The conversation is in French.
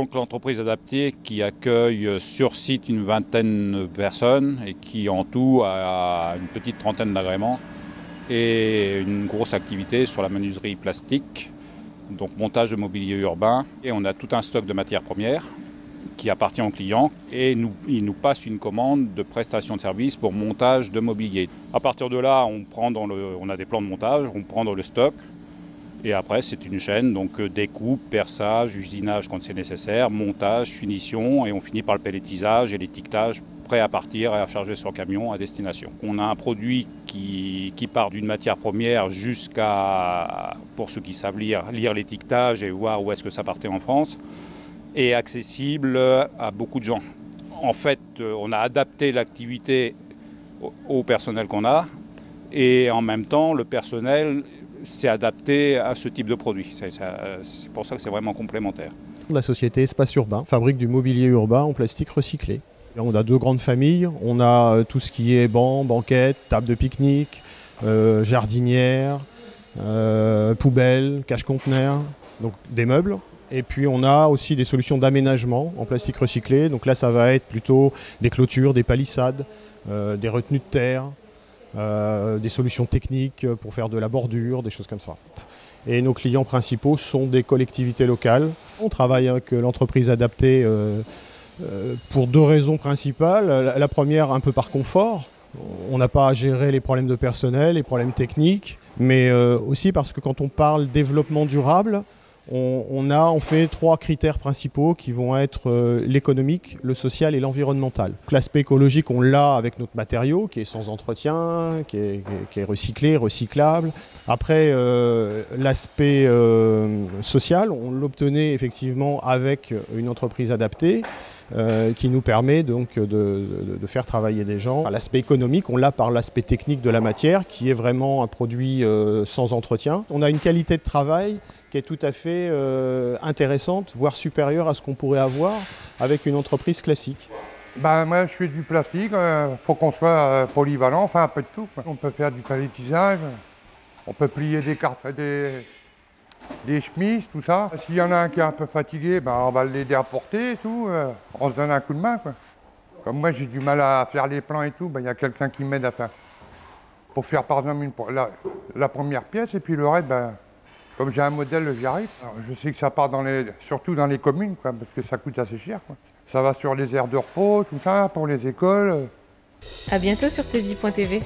donc l'entreprise adaptée qui accueille sur site une vingtaine de personnes et qui en tout a une petite trentaine d'agréments et une grosse activité sur la menuiserie plastique, donc montage de mobilier urbain. Et on a tout un stock de matières premières qui appartient aux clients et il nous passe une commande de prestation de service pour montage de mobilier. À partir de là, on a des plans de montage, on prend dans le stock. Et après, c'est une chaîne, donc découpe, perçage, usinage quand c'est nécessaire, montage, finition, et on finit par le pelletisage et l'étiquetage, prêt à partir et à charger sur le camion à destination. On a un produit qui part d'une matière première jusqu'à, pour ceux qui savent lire l'étiquetage et voir où est-ce que ça partait en France, et accessible à beaucoup de gens. En fait, on a adapté l'activité au personnel qu'on a, et en même temps, le personnel s'est adapté à ce type de produit. C'est pour ça que c'est vraiment complémentaire. La société Espace Urbain fabrique du mobilier urbain en plastique recyclé. On a deux grandes familles. On a tout ce qui est bancs, banquettes, tables de pique-nique, jardinières, poubelles, cache-conteneurs, donc des meubles. Et puis on a aussi des solutions d'aménagement en plastique recyclé. Donc là, ça va être plutôt des clôtures, des palissades, des retenues de terre. Des solutions techniques pour faire de la bordure, des choses comme ça. Et nos clients principaux sont des collectivités locales. On travaille avec l'entreprise adaptée pour deux raisons principales. La première, un peu par confort. On n'a pas à gérer les problèmes de personnel, les problèmes techniques, mais aussi parce que quand on parle développement durable, on fait trois critères principaux qui vont être l'économique, le social et l'environnemental. L'aspect écologique, on l'a avec notre matériau qui est sans entretien, qui est recyclé, recyclable. Après, l'aspect social, on l'obtenait effectivement avec une entreprise adaptée qui nous permet donc de faire travailler des gens. Enfin, l'aspect économique, on l'a par l'aspect technique de la matière qui est vraiment un produit sans entretien. On a une qualité de travail qui est tout à fait intéressante, voire supérieure à ce qu'on pourrait avoir avec une entreprise classique. Moi je fais du plastique, faut qu'on soit polyvalent, enfin un peu de tout. On peut faire du palettisage, on peut plier des cartes, des chemises, tout ça. S'il y en a un qui est un peu fatigué, on va l'aider à porter et tout. On se donne un coup de main, quoi. Comme moi, j'ai du mal à faire les plans et tout, il y a quelqu'un qui m'aide à faire. Pour faire par exemple la première pièce et puis le reste, comme j'ai un modèle, j'y arrive. Alors, je sais que ça part surtout dans les communes, quoi, parce que ça coûte assez cher, quoi. Ça va sur les aires de repos, tout ça, pour les écoles. À bientôt sur tvie.tv.